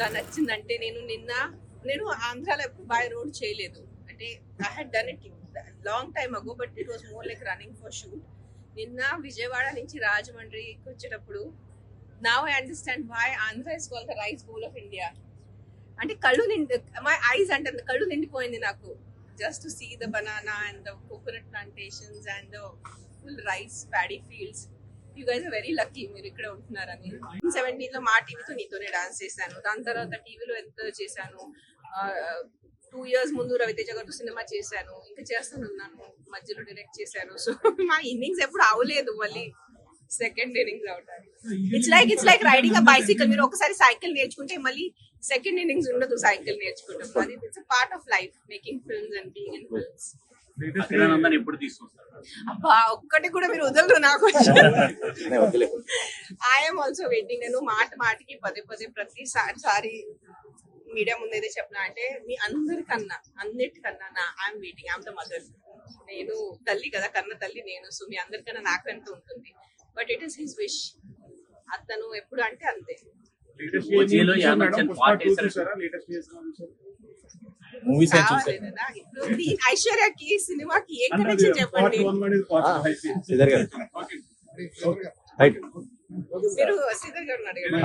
ఎంత నచ్చిందంటే నేను ఆంధ్రాలో ఎప్పుడు బై రోడ్ చేయలేదు. అంటే I had done it long time ago, but it was more like running for shoot. నిన్న విజయవాడ నుంచి రాజమండ్రికి వచ్చేటప్పుడు now I understand why Andhra is called the rice bowl of India. అంటే మై ఐస్ అంటే కళ్ళు నిండిపోయింది నాకు, just to see the banana and the coconut plantations and the full rice paddy fields. You guys are very lucky మీరు ఇక్కడ ఉంటున్నారని. 17 లో మా టీవీతో నీతోనే డాన్స్ చేశాను. దాని తర్వాత టీవీలో ఎంత చేశాను. 2 years ముందు రవితేజ గారితో సినిమా చేశాను, ఇంకా చేస్తానున్నాను, మధ్యలో డైరెక్ట్ చేశాను. సో మా ఇన్నింగ్స్ ఎప్పుడు అవలేదు, మళ్ళీ సెకండ్ ఇన్నింగ్స్ అవడానికి. It's like riding a bicycle. మీరు ఒకసారి సైకిల్ నేర్చుకుంటే మళ్ళీ సెకండ్ ఇన్నింగ్స్ ఉండదు సైకిల్ నేర్చుకుంటాం. అది it's part of life, making films and being in films. అబ్బా ఒక్కటి కూడా మీరు వదలరు నాకు. I'm also waiting. నేను మాటికి పదే ప్రతిసారి మీడియా ముందు అయితే చెప్పినా అంటే మీ అన్నిటికన్నా I'm waiting. I'm the mother. నేను తల్లి కదా, కన్న తల్లి నేను. సో మీ అందరికన్నా నాకు ఎంత ఉంటుంది, but it is his wish. అతను ఎప్పుడు అంటే అంతే. ఐశ్వర్యకి సినిమాకి ఏ కనెక్షన్ చెప్పండి. మీరు శ్రీధర్ గారు అడిగారు.